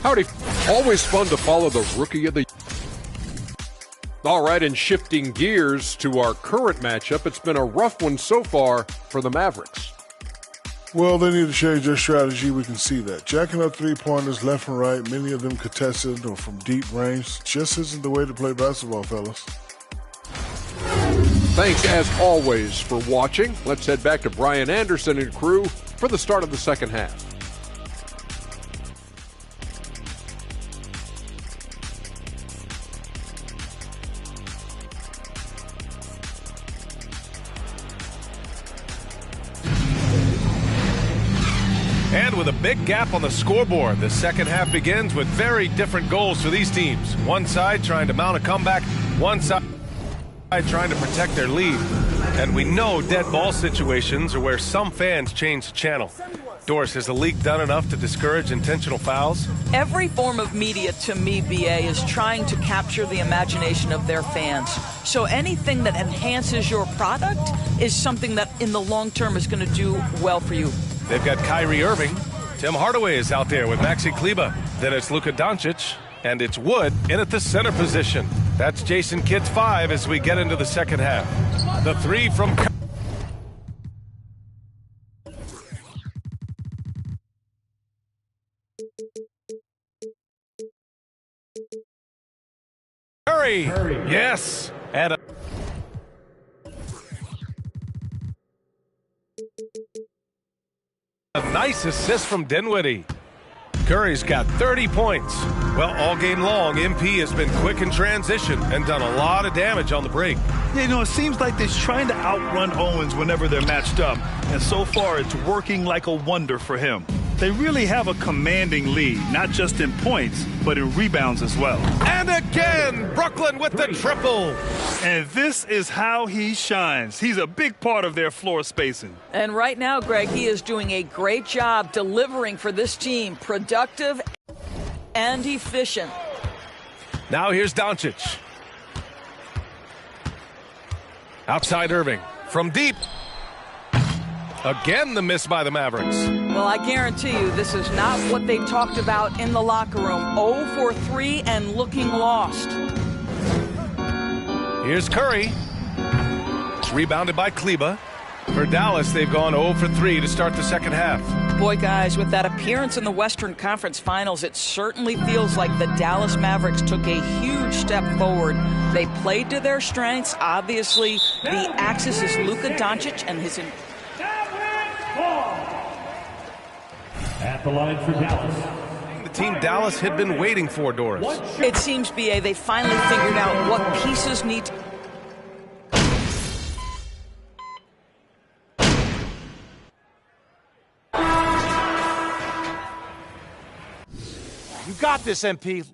Howdy. Always fun to follow the Rookie of the... All right, and shifting gears to our current matchup, it's been a rough one so far for the Mavericks. Well, they need to change their strategy. We can see that. Jacking up three-pointers left and right, many of them contested or from deep range, just isn't the way to play basketball, fellas. Thanks, as always, for watching. Let's head back to Brian Anderson and crew for the start of the second half. And with a big gap on the scoreboard, the second half begins with very different goals for these teams. One side trying to mount a comeback, one side trying to protect their lead. And we know dead ball situations are where some fans change the channel. Doris, has the league done enough to discourage intentional fouls? Every form of media, to me, BA, is trying to capture the imagination of their fans. So anything that enhances your product is something that in the long term is going to do well for you. They've got Kyrie Irving. Tim Hardaway is out there with Maxi Kleber. Then it's Luka Doncic. And it's Wood in at the center position. That's Jason Kidd's 5 as we get into the second half. The 3 from Curry. Yes. And a nice assist from Dinwiddie. Curry's got 30 points. Well, all game long, MP has been quick in transition and done a lot of damage on the break. Yeah, you know, it seems like they're trying to outrun Owens whenever they're matched up. And so far, it's working like a wonder for him. They really have a commanding lead, not just in points, but in rebounds as well. And again, Brooklyn with the triple. And this is how he shines. He's a big part of their floor spacing. And right now, Greg, he is doing a great job delivering for this team. Productive and efficient. Now here's Doncic. Outside Irving. From deep. Again, the miss by the Mavericks. Well, I guarantee you this is not what they talked about in the locker room. 0 for 3 and looking lost. Here's Curry. It's rebounded by Kleber. For Dallas, they've gone 0 for 3 to start the second half. Boy, guys, with that appearance in the Western Conference Finals, it certainly feels like the Dallas Mavericks took a huge step forward. They played to their strengths. Obviously, the axis is Luka Doncic and his... At the line for Dallas. The team Dallas had been waiting for, Doris. It seems, BA, they finally figured out what pieces need to... You got this, MP.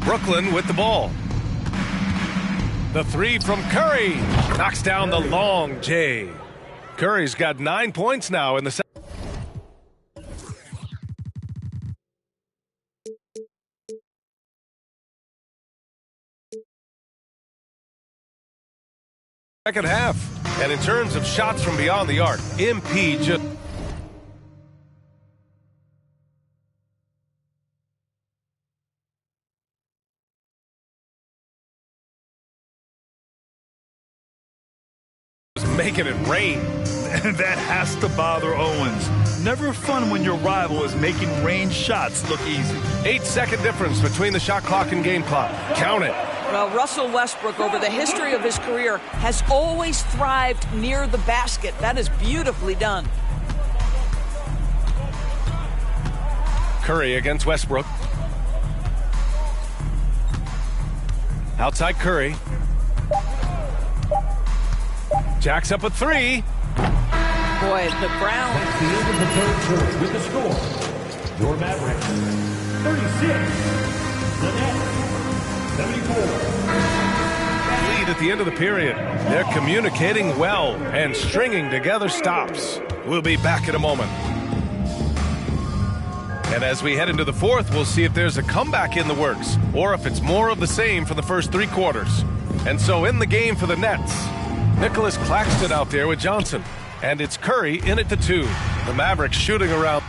Brooklyn with the ball. The 3 from Curry. Knocks down the long J. Curry's got 9 points now in the second half. And in terms of shots from beyond the arc, MP just... making it rain. And that has to bother Owens. Never fun when your rival is making range shots look easy. 8-second difference between the shot clock and game clock. Count it. Well, Russell Westbrook, over the history of his career, has always thrived near the basket. That is beautifully done. Curry against Westbrook. Outside Curry. Jacks up a three. Boy, the Browns. That's the end of the third quarter with the score. Your Mavericks, 36. The Nets, 74. Lead at the end of the period. They're communicating well and stringing together stops. We'll be back in a moment. And as we head into the fourth, we'll see if there's a comeback in the works or if it's more of the same for the first three quarters. And so in the game for the Nets, Nicholas Claxton out there with Johnson. And it's Curry in at the 2. The Mavericks shooting around.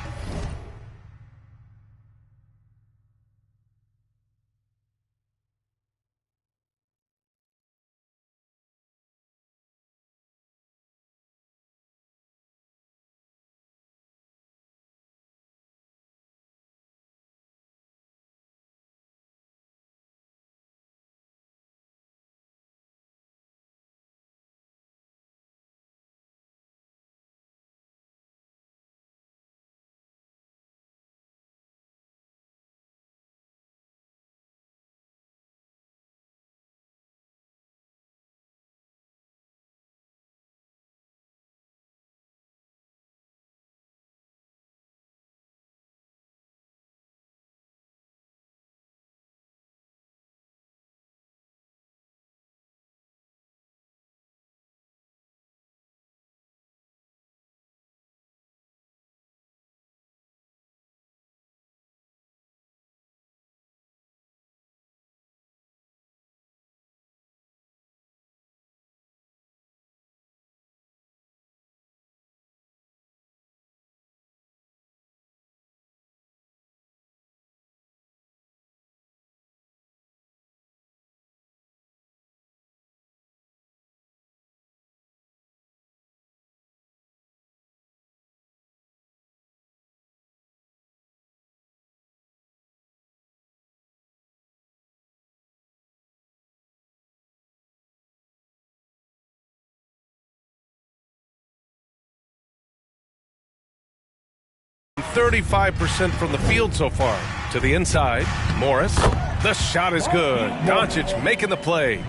.35% from the field so far. To the inside, Morris. The shot is good. Doncic making the play.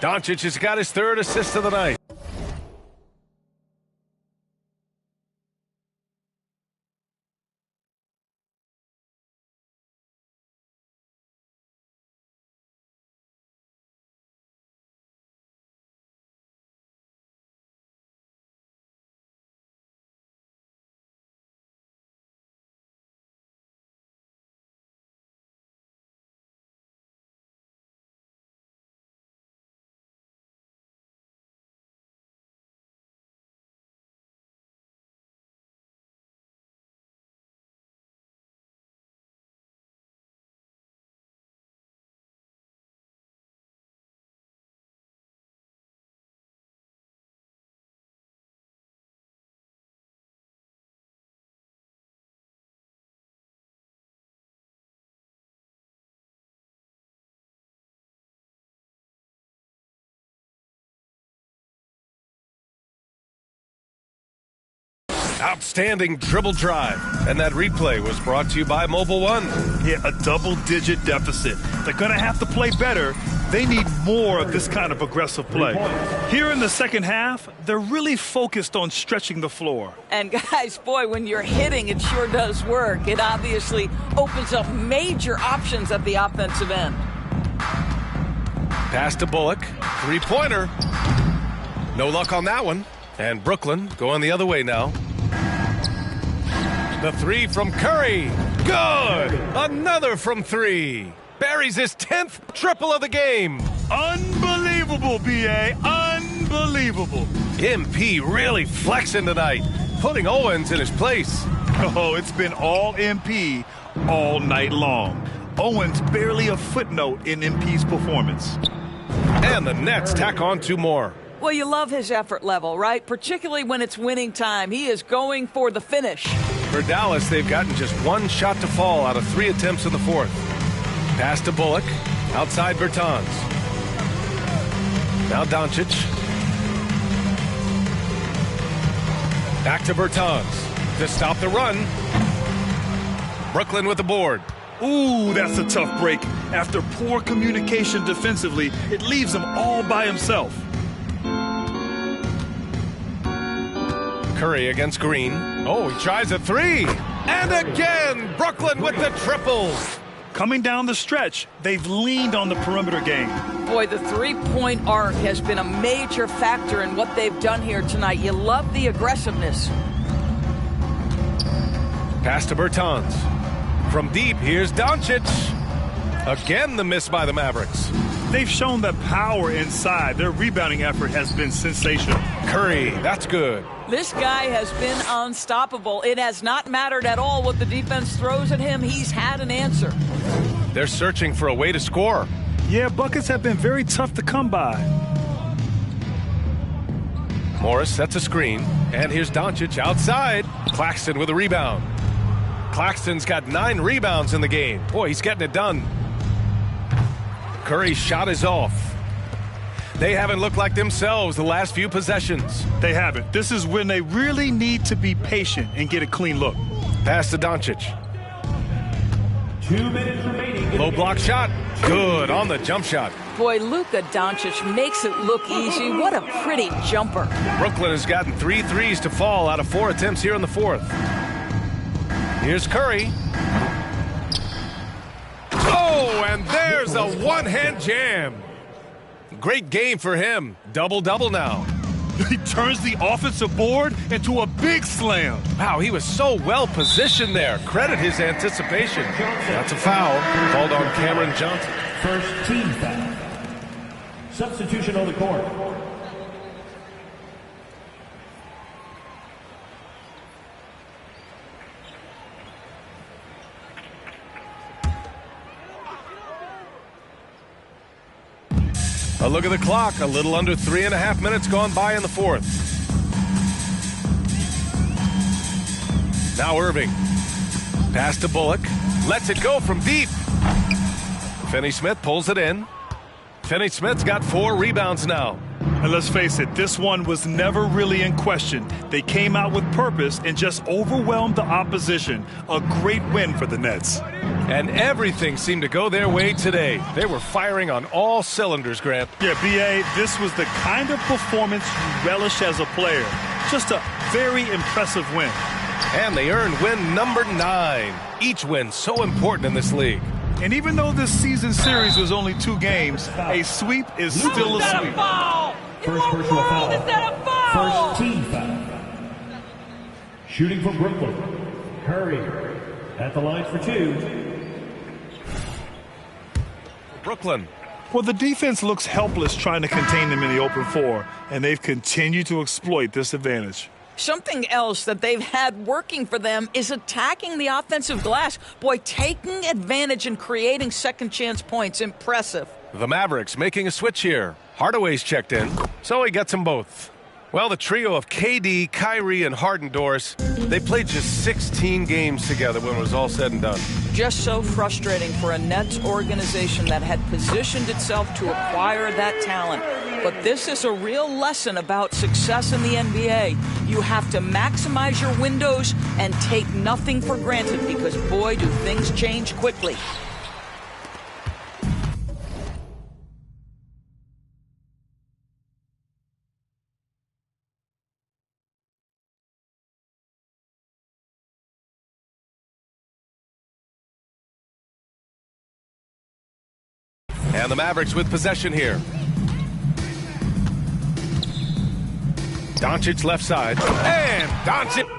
Doncic has got his third assist of the night. Outstanding dribble drive. And that replay was brought to you by Mobile One. Yeah, a double-digit deficit. They're going to have to play better. They need more of this kind of aggressive play. Here in the second half, they're really focused on stretching the floor. And guys, boy, when you're hitting, it sure does work. It obviously opens up major options at the offensive end. Pass to Bullock. Three-pointer. No luck on that one. And Brooklyn going the other way now. The three from Curry. Good. Another from three. Buries his 10th triple of the game. Unbelievable, B.A. Unbelievable. MP really flexing tonight, putting Owens in his place. Oh, it's been all MP all night long. Owens barely a footnote in MP's performance. And the Nets tack on two more. Well, you love his effort level, right? Particularly when it's winning time. He is going for the finish. For Dallas, they've gotten just one shot to fall out of 3 attempts in the fourth. Pass to Bullock. Outside Bertans. Now Doncic. Back to Bertans to stop the run. Brooklyn with the board. Ooh, that's a tough break. After poor communication defensively, it leaves him all by himself. Curry against Green. Oh, he tries a three. And again, Brooklyn with the triple. Coming down the stretch, they've leaned on the perimeter game. Boy, the three-point arc has been a major factor in what they've done here tonight. You love the aggressiveness. Pass to Bertans. From deep, here's Doncic. Again, the miss by the Mavericks. They've shown the power inside. Their rebounding effort has been sensational. Curry, that's good. This guy has been unstoppable. It has not mattered at all what the defense throws at him. He's had an answer. They're searching for a way to score. Yeah, buckets have been very tough to come by. Morris sets a screen, and here's Doncic outside. Claxton with a rebound. Claxton's got 9 rebounds in the game. Boy, he's getting it done. Curry's shot is off. They haven't looked like themselves the last few possessions. They haven't. This is when they really need to be patient and get a clean look. Pass to Doncic. 2 minutes remaining. Low block shot. Good on the jump shot. Boy, Luka Doncic makes it look easy. What a pretty jumper. Brooklyn has gotten 3 threes to fall out of 4 attempts here in the fourth. Here's Curry. Oh, and there's a one-hand jam. Great game for him. Double-double now. He turns the offensive board into a big slam. Wow, he was so well positioned there. Credit his anticipation. That's a foul called on Cameron Johnson. First team foul. Substitution on the court. A look at the clock. A little under 3.5 minutes gone by in the fourth. Now Irving. Pass to Bullock. Lets it go from deep. Finney-Smith pulls it in. Finney-Smith's got 4 rebounds now. And let's face it, this one was never really in question. They came out with purpose and just overwhelmed the opposition. A great win for the Nets. And everything seemed to go their way today. They were firing on all cylinders, Grant. Yeah, B.A., this was the kind of performance you relish as a player. Just a very impressive win. And they earned win number 9. Each win so important in this league. And even though this season series was only 2 games, a sweep is still a sweep. First personal foul. Is that a foul? First team foul. Shooting for Brooklyn. Curry at the line for 2. Brooklyn. Well, the defense looks helpless trying to contain them in the open floor, and they've continued to exploit this advantage. Something else that they've had working for them is attacking the offensive glass. Boy, taking advantage and creating second chance points. Impressive. The Mavericks making a switch here. Hardaway's checked in, so he gets them both. Well, the trio of KD, Kyrie, and Harden, Doris, they played just 16 games together when it was all said and done. Just so frustrating for a Nets organization that had positioned itself to acquire that talent. But this is a real lesson about success in the NBA. You have to maximize your windows and take nothing for granted because, boy, do things change quickly. And the Mavericks with possession here. Doncic left side. And Doncic.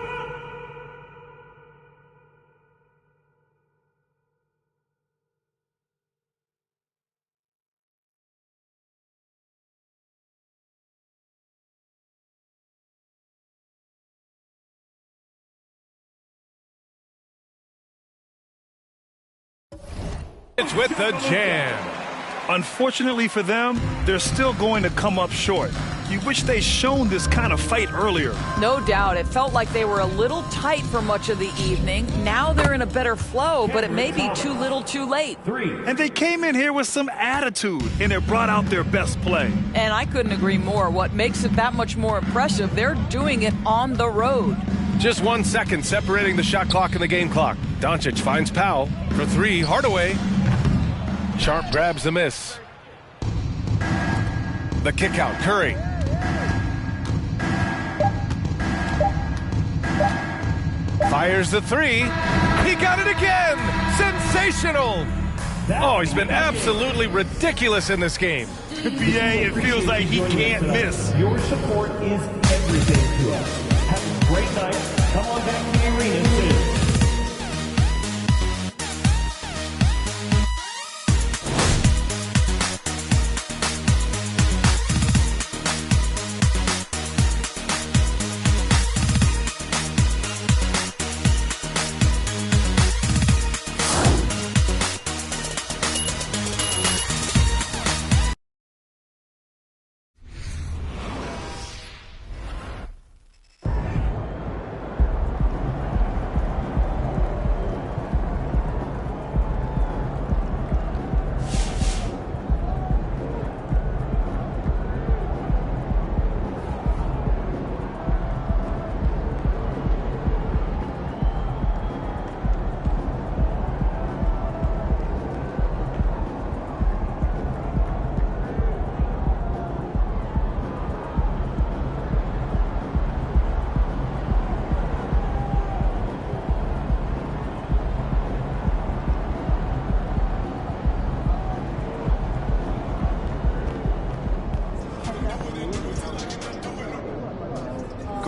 It's with the jam. Unfortunately for them, they're still going to come up short. You wish they'd shown this kind of fight earlier. No doubt. It felt like they were a little tight for much of the evening. Now they're in a better flow, but it may be too little too late. And they came in here with some attitude, and it brought out their best play. And I couldn't agree more. What makes it that much more impressive, they're doing it on the road. Just 1 second separating the shot clock and the game clock. Doncic finds Powell for three. Hardaway. Sharp grabs the miss. The kick out. Curry. Fires the three. He got it again. Sensational. Oh, he's been absolutely ridiculous in this game. BA, it feels like he can't miss. Your support is everything to us. Have a great night. Come on back to the arena soon.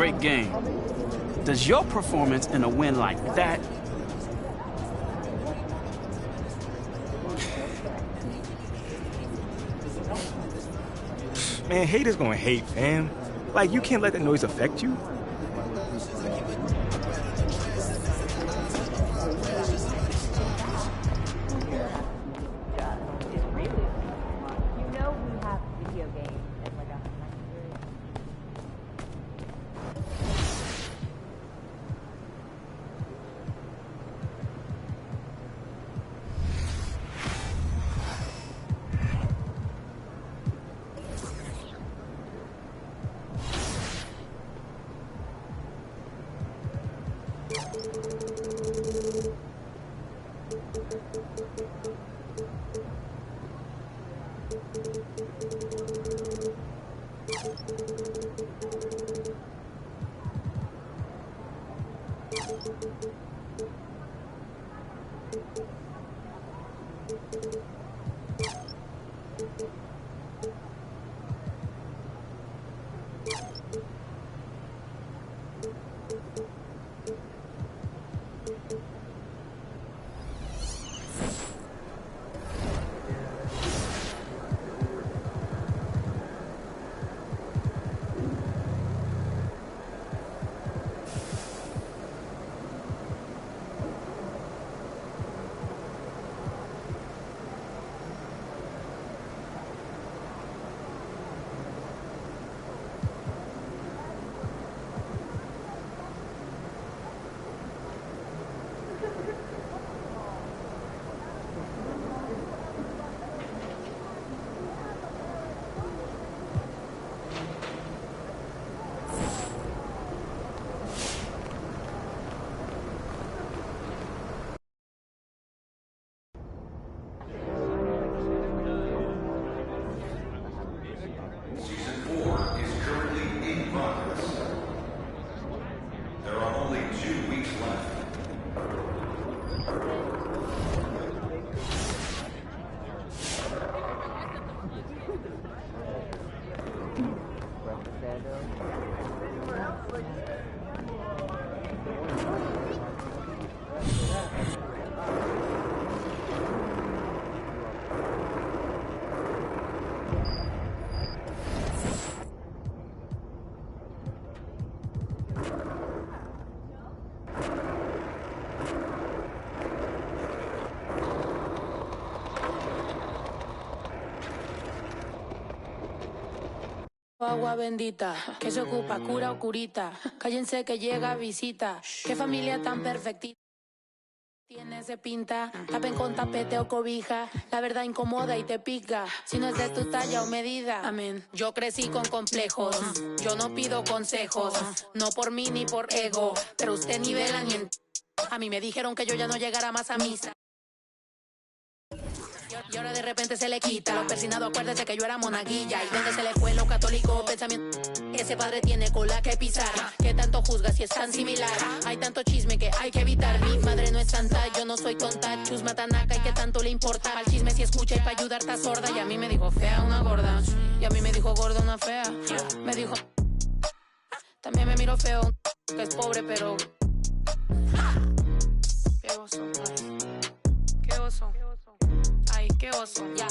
Great game. Does your performance in a win like that Man, haters gonna hate, fam. Like, you can't let that noise affect you. Agua bendita, que se ocupa, cura o curita. Cállense que llega visita. Qué familia tan perfectita. Tiene ese pinta, tapen con tapete o cobija. La verdad incomoda y te pica. Si no es de tu talla o medida. Amén. Yo crecí con complejos. Yo no pido consejos. No por mí ni por ego. Pero usted nivela ni en. A mí me dijeron que yo ya no llegara más a misa. Y ahora de repente se le quita. Lo persinado, acuérdese que yo era monaguilla. ¿Y dónde se le fue lo católico? Pensamiento. Ese padre tiene cola que pisar. ¿Qué tanto juzga si es tan similar? Hay tanto chisme que hay que evitar. Mi madre no es santa, yo no soy tonta. Chusma tanaca y qué tanto le importa. Al chisme si escucha y para ayudar está sorda. Y a mí me dijo fea una gorda. Y a mí me dijo gorda una fea. Me dijo. También me miro feo. Que es pobre, pero. Qué oso. Qué oso. Ay, qué oso, ya,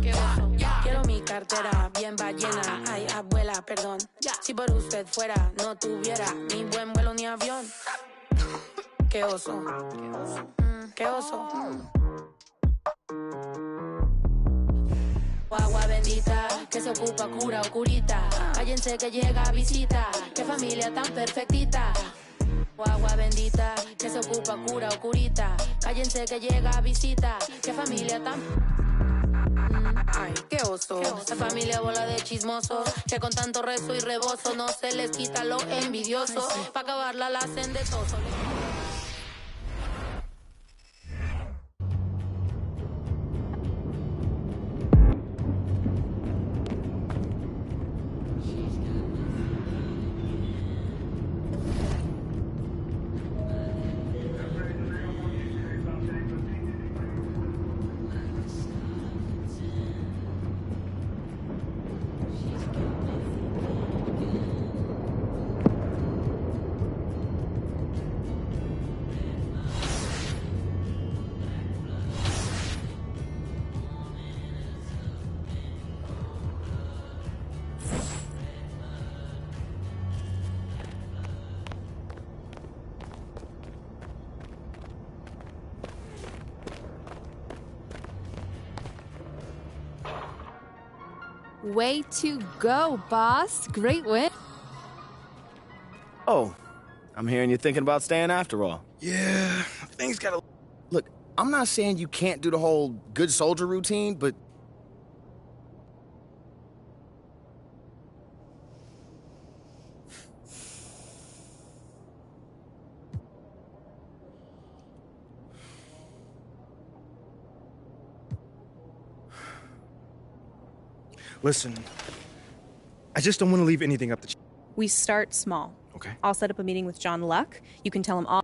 qué oso. Quiero mi cartera bien ballena. Ay, abuela, perdón. Si por usted fuera, no tuviera ni buen vuelo ni avión. Qué oso, qué oso. Agua bendita, que se ocupa, cura o curita. Cállense que llega visita. Qué familia tan perfectita. Agua bendita, que se ocupa, cura o curita. Cállense que llega visita. Qué familia tan. Ay, qué oso. Esa familia bola de chismosos. Que con tanto rezo y rebozo no se les quita lo envidioso. Pa' acabarla la hacen de toso. Way to go, boss. Great win. Oh, I'm hearing you're thinking about staying after all. Yeah, things gotta... Look, I'm not saying you can't do the whole good soldier routine, but... Listen, I just don't want to leave anything up to... We start small. Okay. I'll set up a meeting with John Luck. You can tell him all.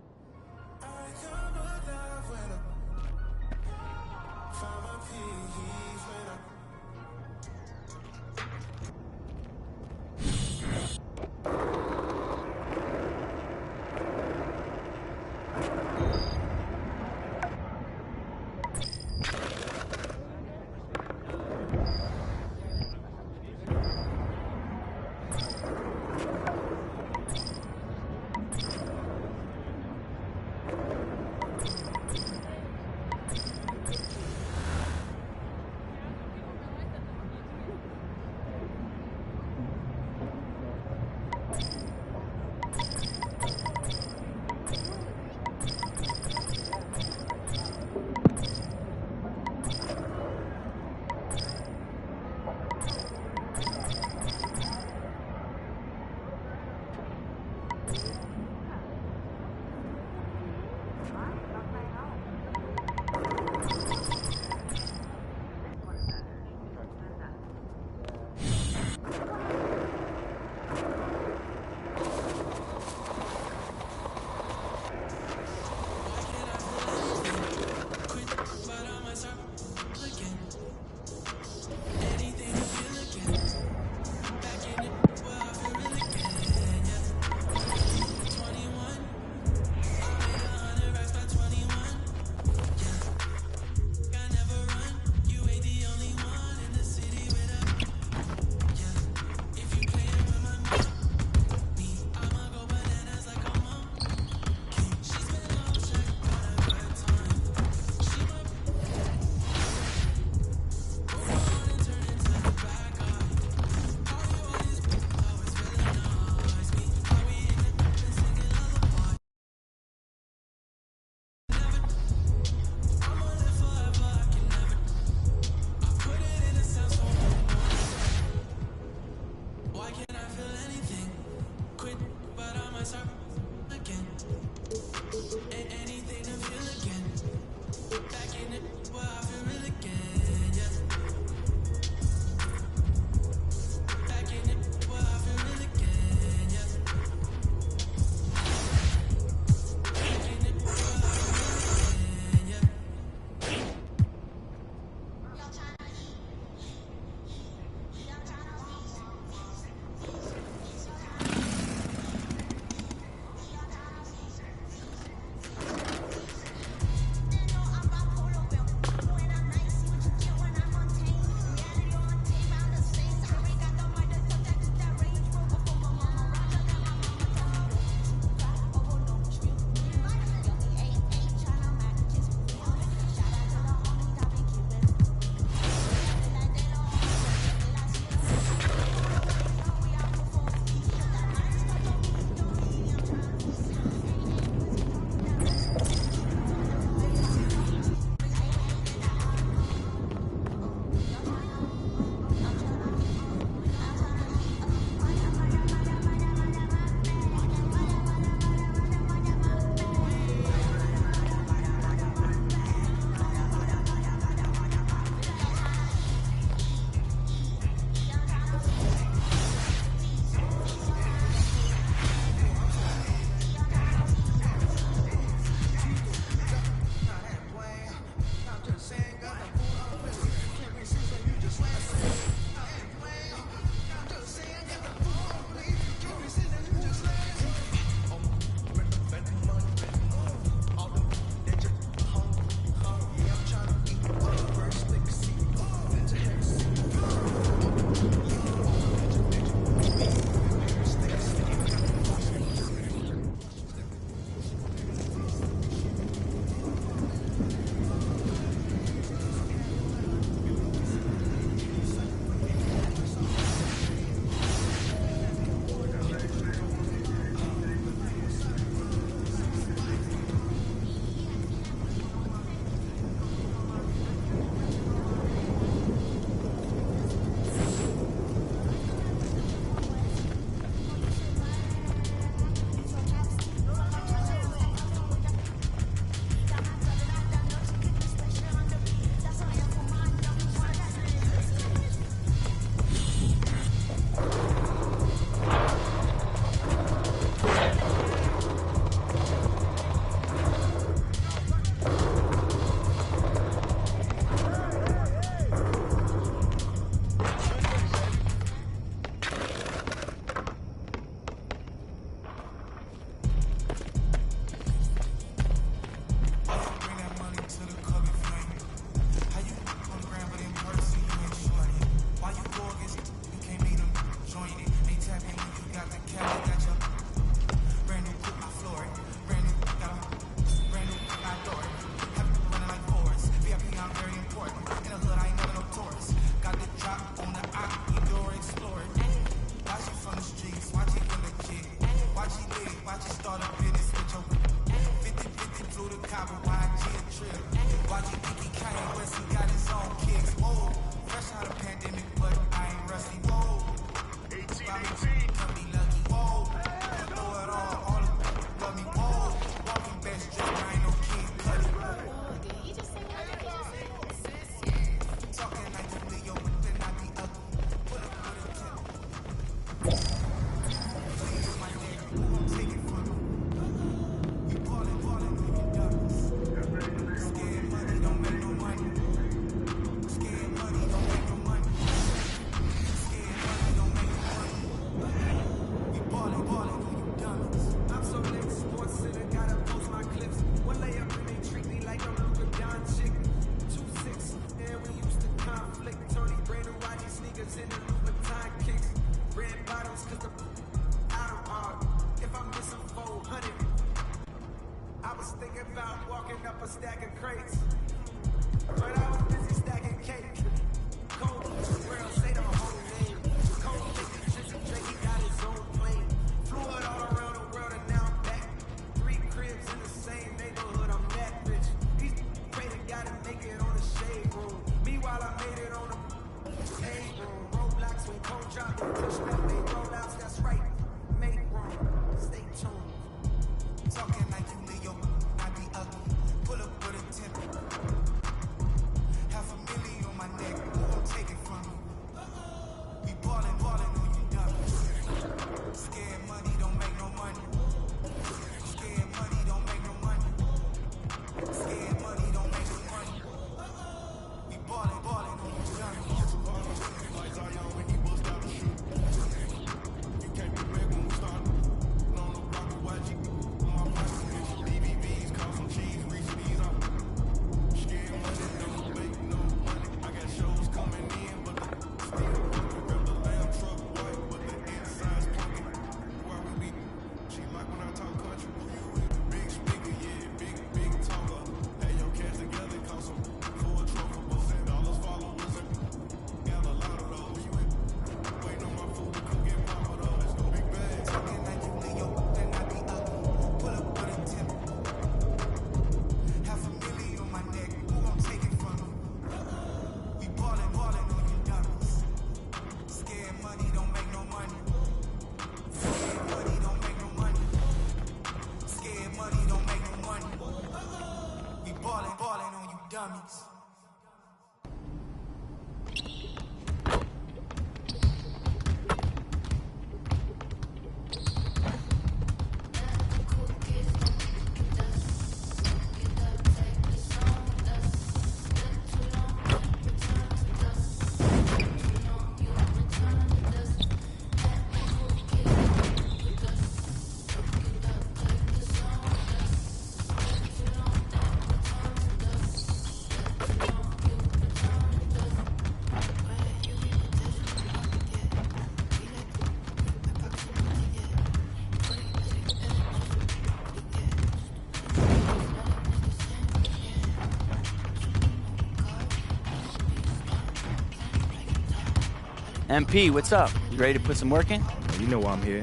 MP, what's up? You ready to put some work in? You know why I'm here.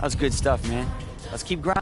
That's good stuff, man. Let's keep grinding.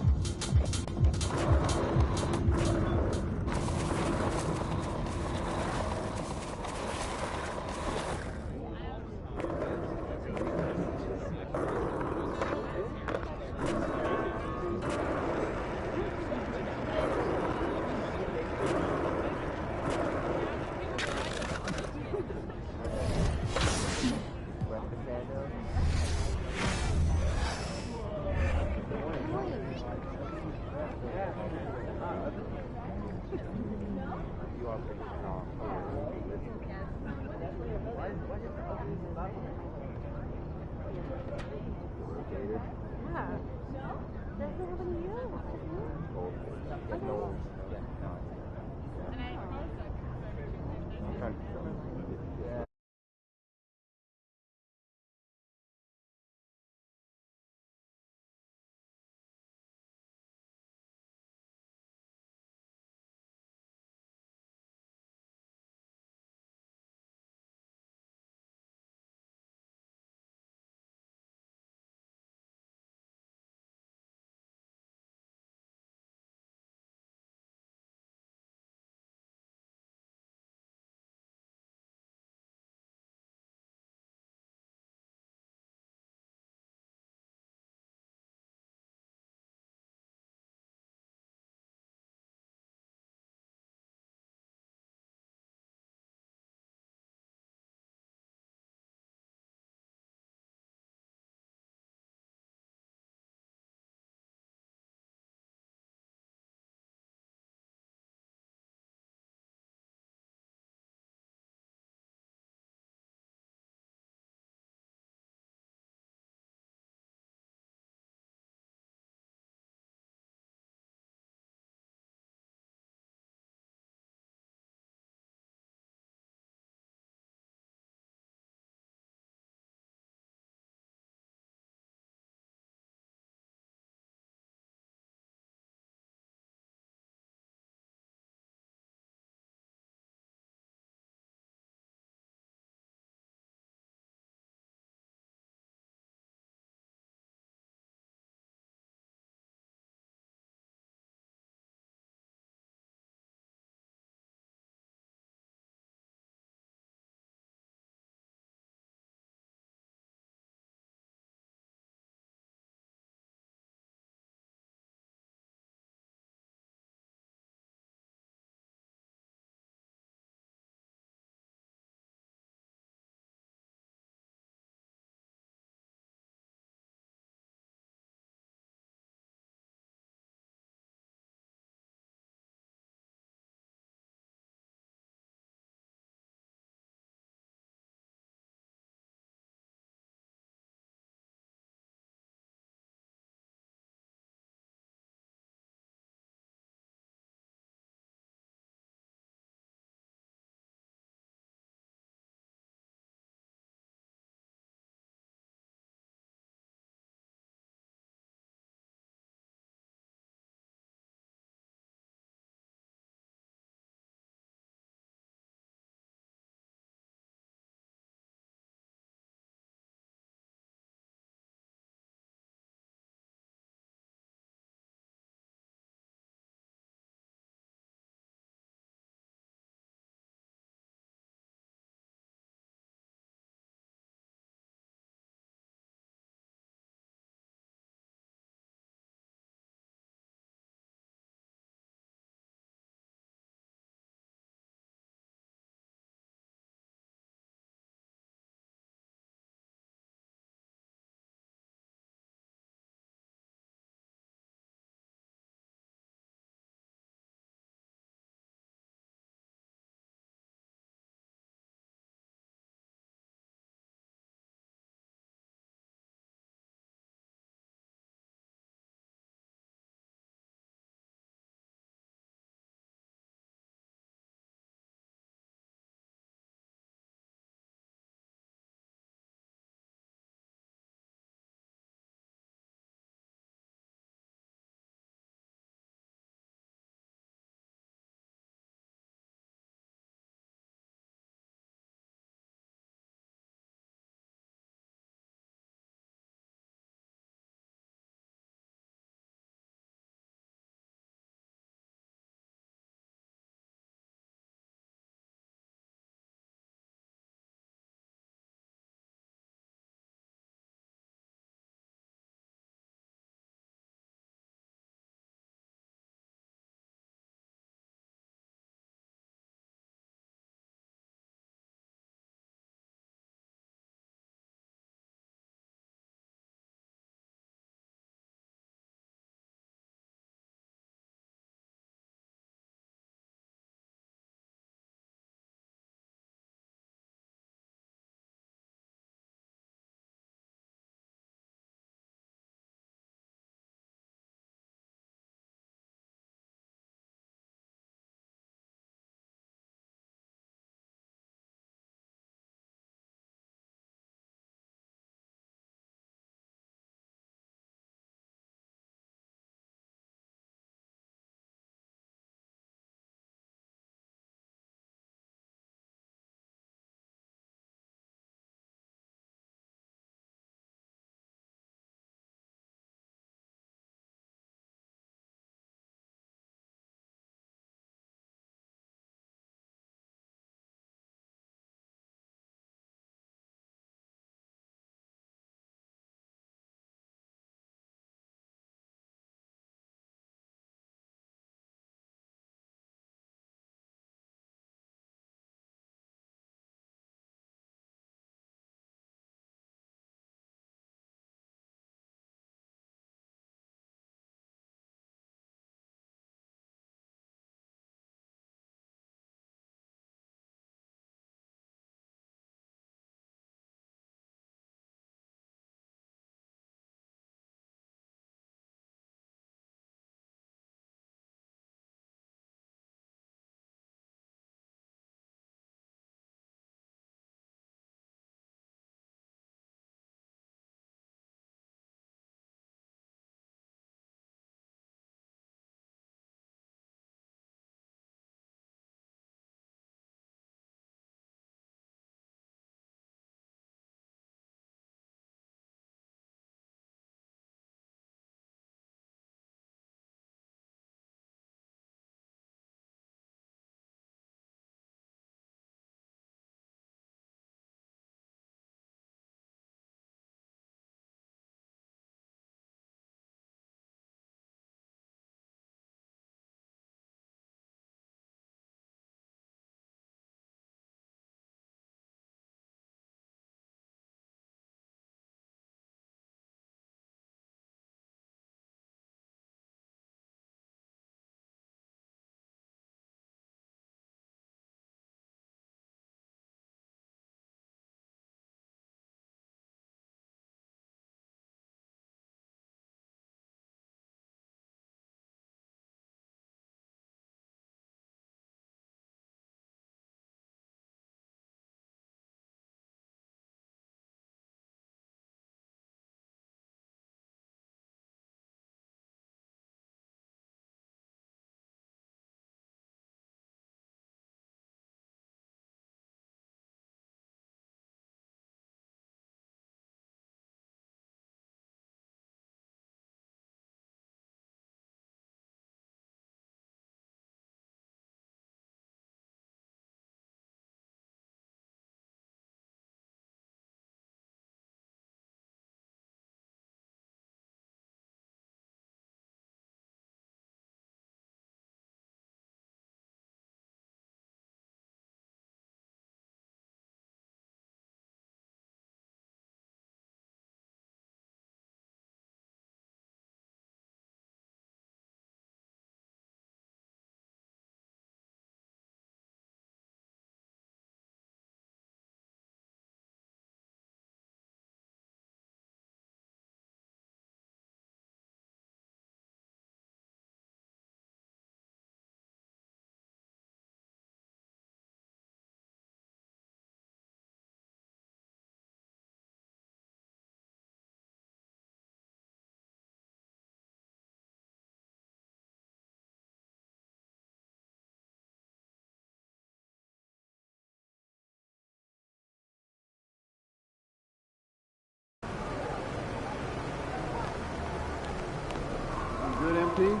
MP.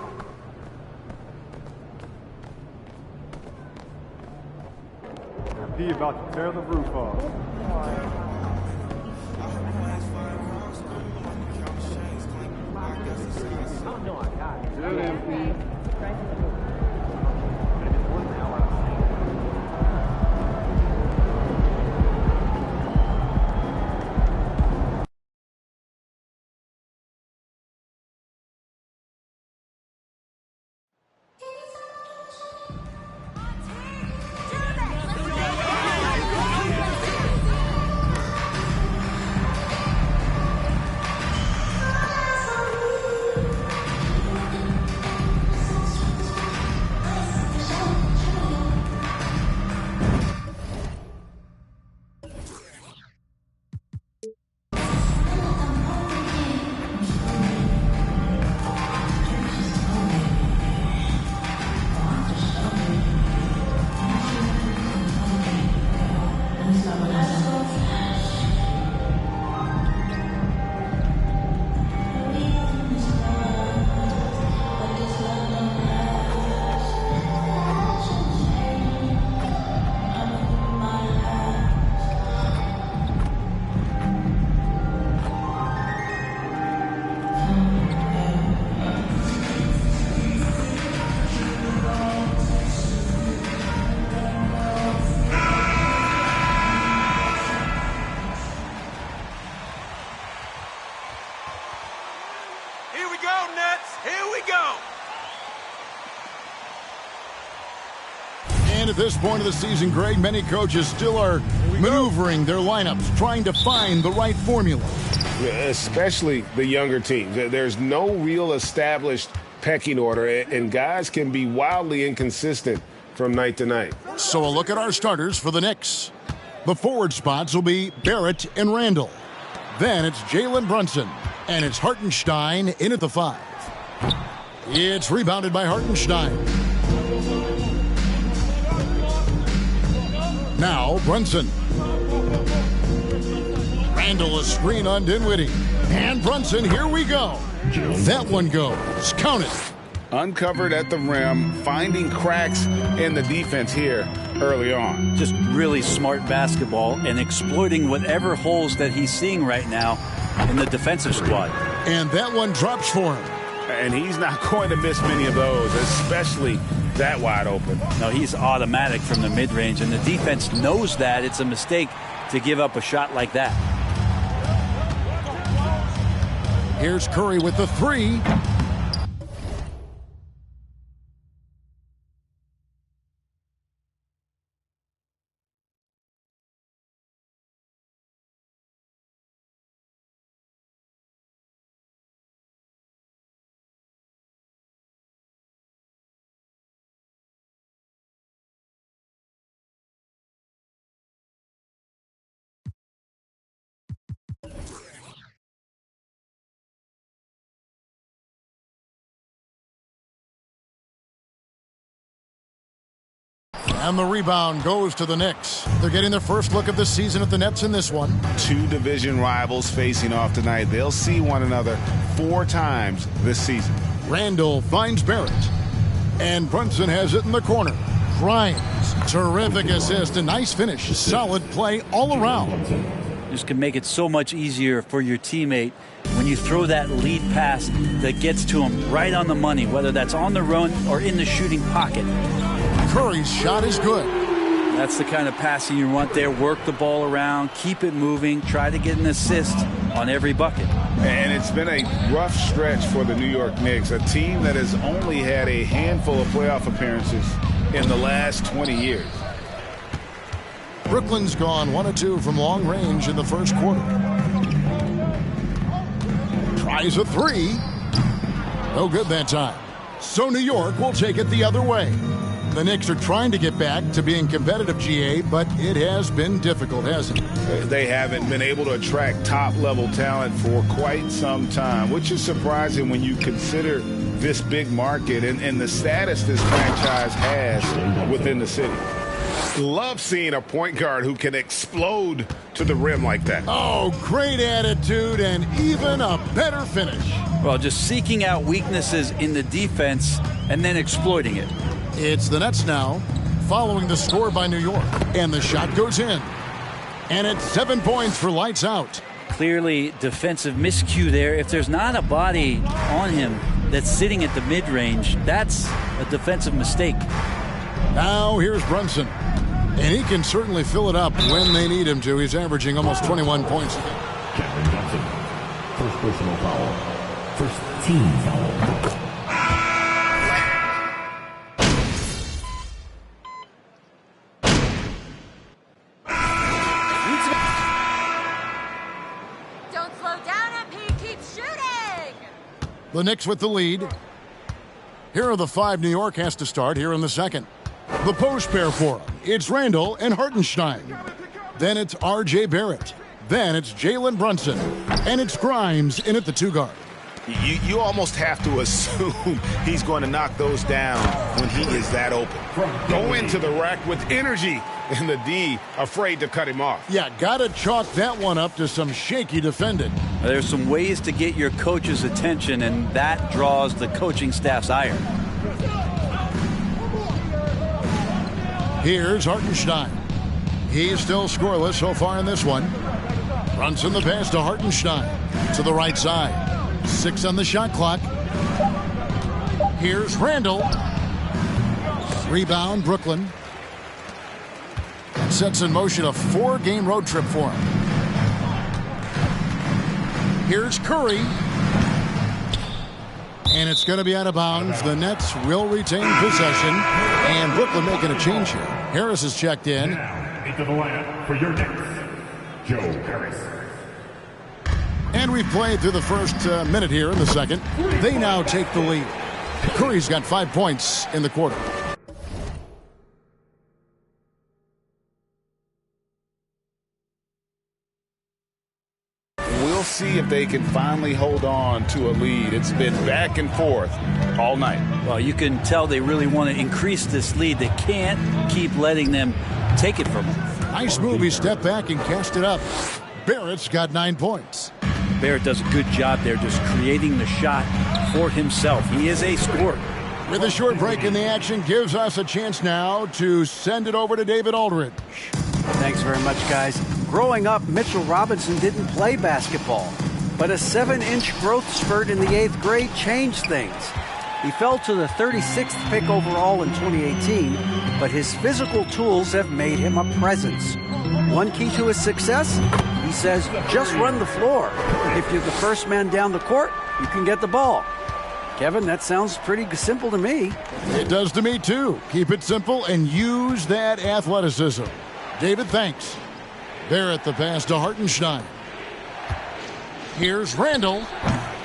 MP about to tear the roof off. Good, MP. Here we go, Nets. Here we go. And at this point of the season, Greg, many coaches still are maneuvering their lineups, trying to find the right formula. Especially the younger teams. There's no real established pecking order, and guys can be wildly inconsistent from night to night. So a look at our starters for the Knicks. The forward spots will be Barrett and Randall. Then it's Jalen Brunson, and it's Hartenstein in at the 5. It's rebounded by Hartenstein. Now Brunson. Randall a screen on Dinwiddie. And Brunson, here we go. That one goes. Count it. Uncovered at the rim, finding cracks in the defense here early on. Just really smart basketball and exploiting whatever holes that he's seeing right now in the defensive squad. And that one drops for him. And he's not going to miss many of those, especially that wide open. No, he's automatic from the mid-range, and the defense knows that it's a mistake to give up a shot like that. Here's Curry with the 3. And the rebound goes to the Knicks. They're getting their first look of the season at the Nets in this one. 2 division rivals facing off tonight. They'll see one another 4 times this season. Randall finds Barrett. And Brunson has it in the corner. Grimes. Terrific assist. A nice finish. Solid play all around. Just can make it so much easier for your teammate when you throw that lead pass that gets to him right on the money, whether that's on the run or in the shooting pocket. Curry's shot is good. That's the kind of passing you want there. Work the ball around, keep it moving, try to get an assist on every bucket. And it's been a rough stretch for the New York Knicks, a team that has only had a handful of playoff appearances in the last 20 years. Brooklyn's gone 1 of 2 from long range in the first quarter. Tries a 3. No good that time. So New York will take it the other way. The Knicks are trying to get back to being competitive, GA, but it has been difficult, hasn't it? They haven't been able to attract top-level talent for quite some time, which is surprising when you consider this big market and the status this franchise has within the city. Love seeing a point guard who can explode to the rim like that. Oh, great attitude and even a better finish. Well, just seeking out weaknesses in the defense and then exploiting it. It's the Nets now, following the score by New York. And the shot goes in. And it's 7 points for lights out. Clearly defensive miscue there. If there's not a body on him that's sitting at the mid-range, that's a defensive mistake. Now here's Brunson. And he can certainly fill it up when they need him to. He's averaging almost 21 points. Cameron Johnson, first personal foul. First team foul. Don't slow down, MP. Keep shooting. The Knicks with the lead. Here are the 5 New York has to start here in the second. The post pair for them. It's Randall and Hartenstein. Then it's R.J. Barrett. Then it's Jalen Brunson. And it's Grimes in at the 2 guard. You almost have to assume he's going to knock those down when he is that open. Go into the rack with energy, and the D afraid to cut him off. Yeah, got to chalk that one up to some shaky defending. There's some ways to get your coach's attention, and that draws the coaching staff's ire. Here's Hartenstein. He's still scoreless so far in this one. Brunson the pass to Hartenstein to the right side. 6 on the shot clock. Here's Randall. Rebound, Brooklyn. That sets in motion a 4-game road trip for him. Here's Curry. And it's going to be out of bounds. The Nets will retain possession. And Brooklyn making a change here. Harris is checked in. Now into the lineup for your Knicks, Joe Harris. And we've played through the first minute here in the second. They now take the lead. Curry's got 5 points in the quarter. We'll see if they can finally hold on to a lead. It's been back and forth all night. Well, you can tell they really want to increase this lead. They can't keep letting them take it from them. Nice move. He stepped back and cast it up. Barrett's got 9 points. Barrett does a good job there just creating the shot for himself. He is a scorer. With a short break in the action, gives us a chance now to send it over to David Aldridge. Thanks very much, guys. Growing up, Mitchell Robinson didn't play basketball, but a 7-inch growth spurt in the 8th grade changed things. He fell to the 36th pick overall in 2018, but his physical tools have made him a presence. One key to his success? He says, just run the floor. If you're the first man down the court, you can get the ball. Kevin, that sounds pretty simple to me. It does to me, too. Keep it simple and use that athleticism. David, thanks. Barrett the pass to Hartenstein. Here's Randall.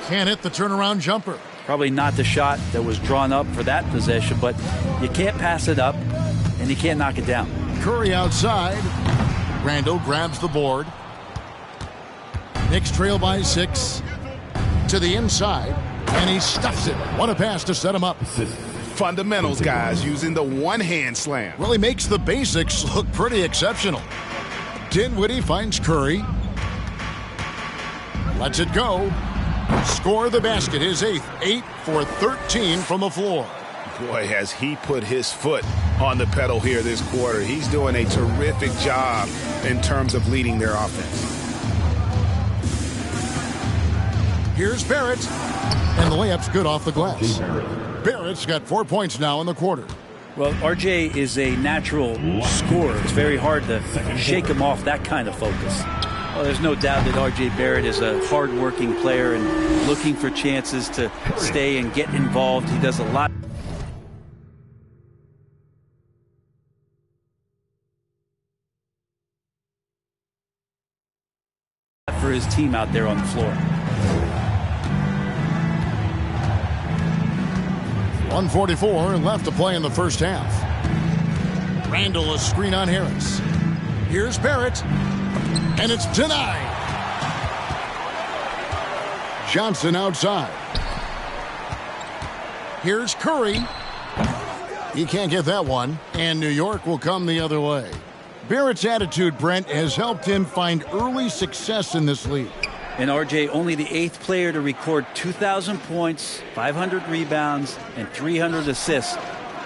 Can't hit the turnaround jumper. Probably not the shot that was drawn up for that possession, but you can't pass it up, and you can't knock it down. Curry outside. Randall grabs the board. Knicks trail by 6. To the inside, and he stuffs it. What a pass to set him up. Fundamentals, guys, using the one-hand slam. Well, he makes the basics look pretty exceptional. Dinwiddie finds Curry. Lets it go. Score the basket, his 8th. 8 for 13 from the floor. Boy, has he put his foot on the pedal here this quarter. He's doing a terrific job in terms of leading their offense. Here's Barrett. And the layup's good off the glass. Barrett's got 4 points now in the quarter. Well, RJ is a natural scorer. It's very hard to shake him off that kind of focus. Well, there's no doubt that RJ Barrett is a hard-working player and looking for chances to stay and get involved. He does a lot. For his team out there on the floor. 1:44 left to play in the first half. Randall a screen on Harris. Here's Barrett. And it's denied. Johnson outside. Here's Curry. He can't get that one. And New York will come the other way. Barrett's attitude, Brent, has helped him find early success in this league. And RJ, only the 8th player to record 2,000 points, 500 rebounds, and 300 assists,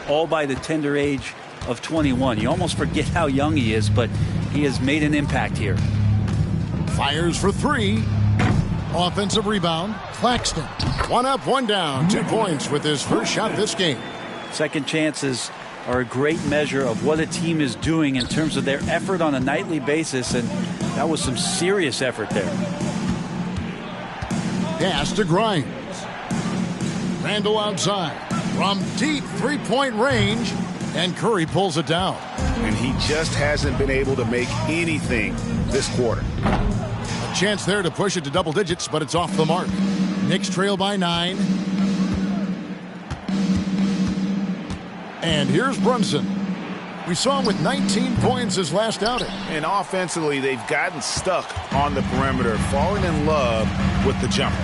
all by the tender age of 21. You almost forget how young he is, but he has made an impact here. Fires for 3. Offensive rebound, Claxton. 1 up, 1 down. 2 points with his first shot this game. Second chances are a great measure of what a team is doing in terms of their effort on a nightly basis, and that was some serious effort there. Pass to Grimes. Randall outside from deep three-point range, and Curry pulls it down. And he just hasn't been able to make anything this quarter. A chance there to push it to double digits, but it's off the mark. Knicks trail by 9. And here's Brunson. We saw him with 19 points his last outing. And offensively, they've gotten stuck on the perimeter, falling in love with the jumper.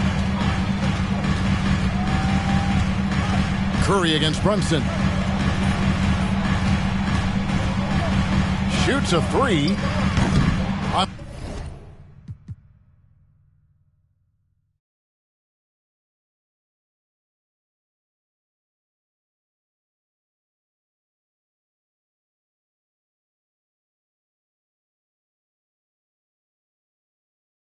Curry against Brunson. Shoots a 3.